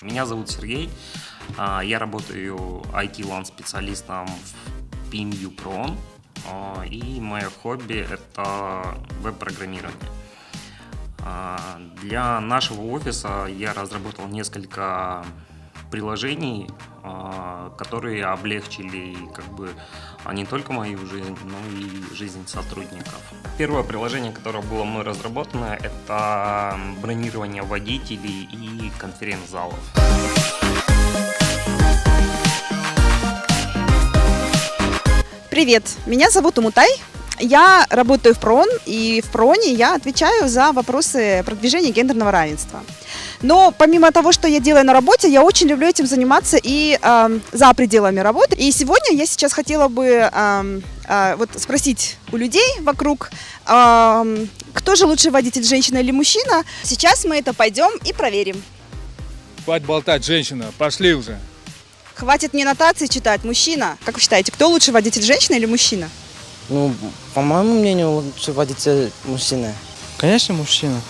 Меня зовут Сергей, я работаю IT-лан-специалистом в PMU PROON, и мое хобби – это веб-программирование. Для нашего офиса я разработал несколько приложений, которые облегчили не только мою жизнь, но и жизнь сотрудников. Первое приложение, которое было мной разработано, это бронирование водителей и конференц-залов. Привет, меня зовут Умутай. Я работаю в ПРООН, и в ПРООНе я отвечаю за вопросы продвижения гендерного равенства. Но помимо того, что я делаю на работе, я очень люблю этим заниматься и за пределами работы. И сегодня я сейчас хотела бы спросить у людей вокруг, кто же лучший водитель, женщина или мужчина. Сейчас мы это пойдем и проверим. Хватит болтать, женщина, пошли уже. Хватит мне нотации читать. Мужчина, как вы считаете, кто лучший водитель, женщина или мужчина? По моему мнению, лучше водитель мужчина. Конечно, мужчина.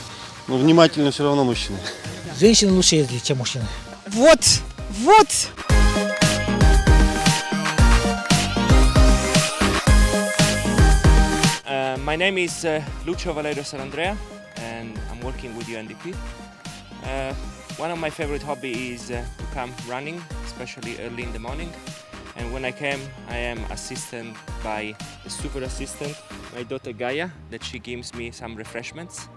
Но внимательно все равно мужчина. Женщина лучше ездит, чем мужчина. Вот! My name is Lucio Valerio Sarandrea, and I'm working with UNDP. One of my favorite hobbies is to come running, especially early in the morning. And when I came, I am assisted by a super assistant, my daughter Gaia, that she gives me some refreshments.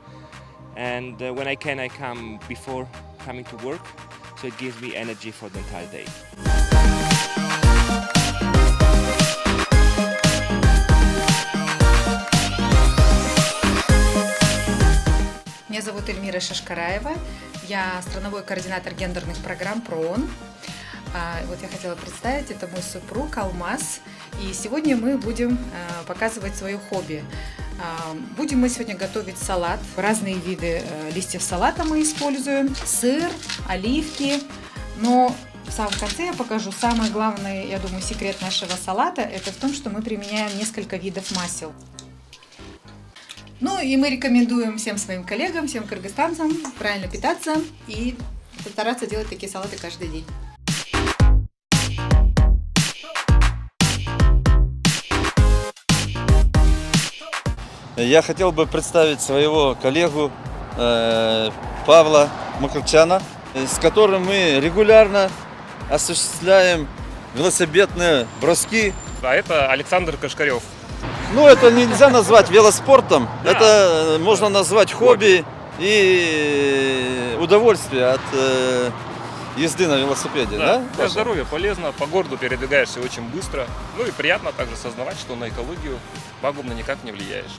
And when I can, I come before coming to work, so it gives me energy for the entire day. Меня зовут Эльмира Шашкараева, я страновой координатор гендерных программ ПРООН. Вот я хотела представить, это мой супруг Алмаз, и сегодня мы будем показывать свое хобби. Будем мы сегодня готовить салат, разные виды листьев салата мы используем, сыр, оливки, но в самом конце я покажу самый главный, я думаю, секрет нашего салата, это в том, что мы применяем несколько видов масел. Ну и мы рекомендуем всем своим коллегам, всем кыргызстанцам правильно питаться и постараться делать такие салаты каждый день. Я хотел бы представить своего коллегу Павла Мукрчана, с которым мы регулярно осуществляем велосипедные броски. А это Александр Кашкарев. Это нельзя назвать велоспортом, это можно назвать хобби и удовольствие от езды на велосипеде. Да? Для здоровья полезно, по городу передвигаешься очень быстро. И приятно также сознавать, что на экологию пагубно никак не влияешь.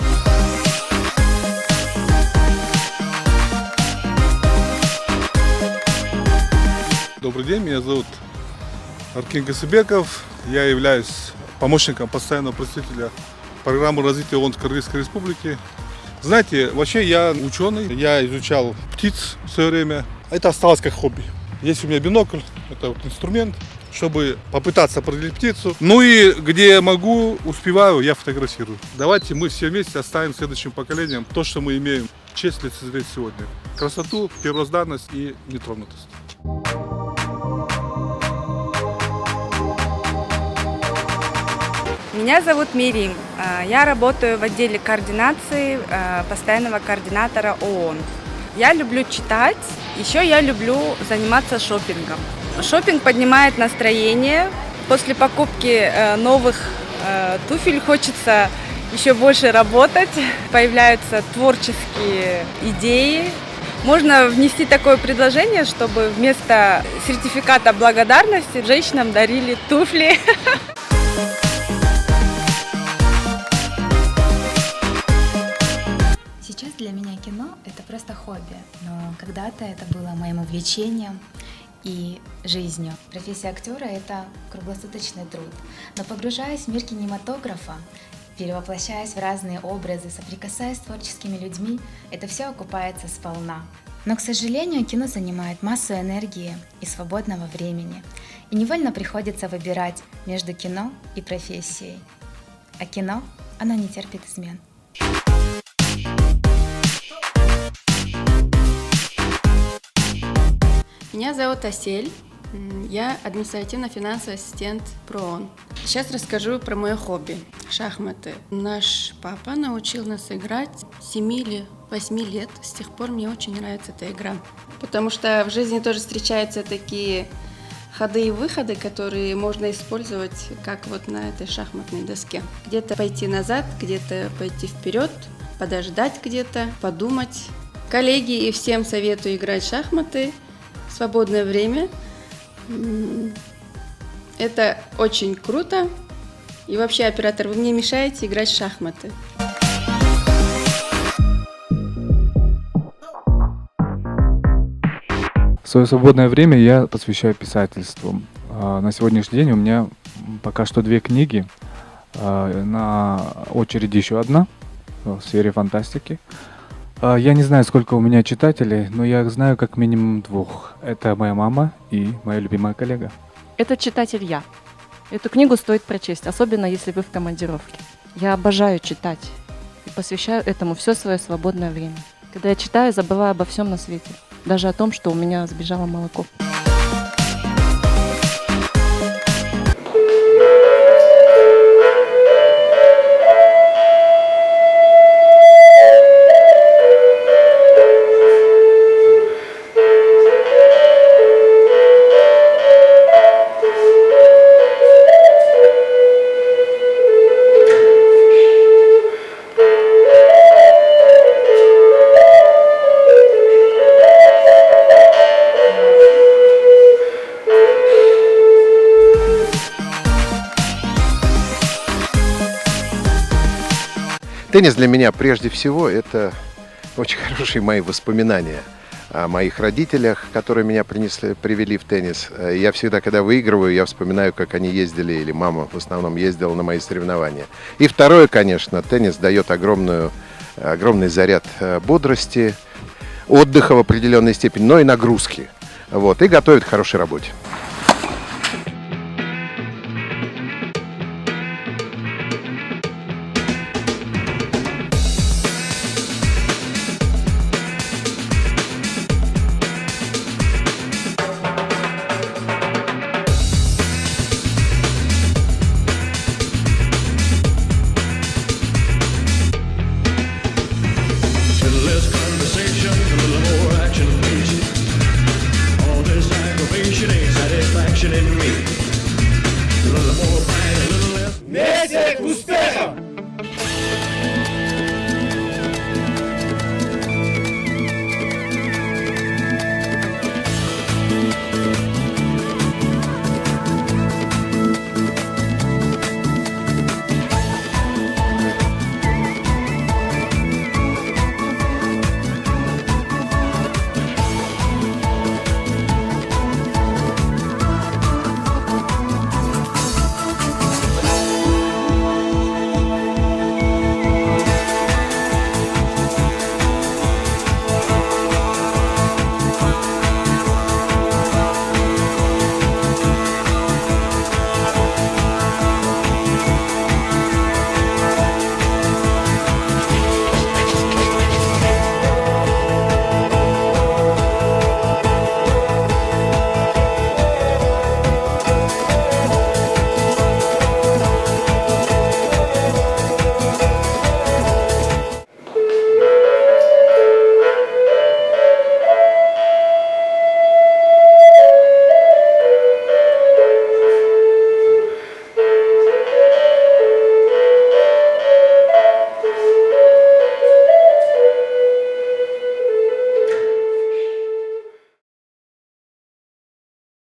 Добрый день, меня зовут Аркин Гасыбеков. Я являюсь помощником постоянного представителя программы развития ООН Кыргызской Республики. Знаете, вообще я ученый, я изучал птиц в свое время. Это осталось как хобби. Есть у меня бинокль, это инструмент, чтобы попытаться определить птицу. И где могу, успеваю, я фотографирую. Давайте мы все вместе оставим следующим поколениям то, что мы имеем честь лицезреть сегодня. Красоту, первозданность и нетронутость. Меня зовут Мирим. Я работаю в отделе координации постоянного координатора ООН. Я люблю читать, еще я люблю заниматься шопингом. Шопинг поднимает настроение. После покупки новых туфель хочется еще больше работать. Появляются творческие идеи. Можно внести такое предложение, чтобы вместо сертификата благодарности женщинам дарили туфли. Сейчас для меня кино – это просто хобби, но когда-то это было моим увлечением и жизнью. Профессия актера – это круглосуточный труд, но погружаясь в мир кинематографа, перевоплощаясь в разные образы, соприкасаясь с творческими людьми, это все окупается сполна. Но, к сожалению, кино занимает массу энергии и свободного времени, и невольно приходится выбирать между кино и профессией. А кино, оно не терпит измен. Меня зовут Асель, я административно-финансовый ассистент ПРООН. Сейчас расскажу про мое хобби – шахматы. Наш папа научил нас играть с 7 или 8 лет, с тех пор мне очень нравится эта игра. Потому что в жизни тоже встречаются такие ходы и выходы, которые можно использовать, как вот на этой шахматной доске. Где-то пойти назад, где-то пойти вперед, подождать где-то, подумать. Коллеги, и всем советую играть в шахматы. Свободное время. Это очень круто. И вообще, оператор, вы мне мешаете играть в шахматы. Свое свободное время я посвящаю писательству. На сегодняшний день у меня пока что 2 книги. На очереди еще одна в сфере фантастики. Я не знаю, сколько у меня читателей, но я знаю как минимум 2. Это моя мама и моя любимая коллега. Это читатель я. Эту книгу стоит прочесть, особенно если вы в командировке. Я обожаю читать и посвящаю этому все свое свободное время. Когда я читаю, забываю обо всем на свете, даже о том, что у меня сбежало молоко. Теннис для меня прежде всего это очень хорошие мои воспоминания о моих родителях, которые меня привели в теннис. Я всегда, когда выигрываю, я вспоминаю, как они ездили, или мама в основном ездила на мои соревнования. И второе, конечно, теннис дает огромный заряд бодрости, отдыха в определенной степени, но и нагрузки. Вот, и готовит к хорошей работе.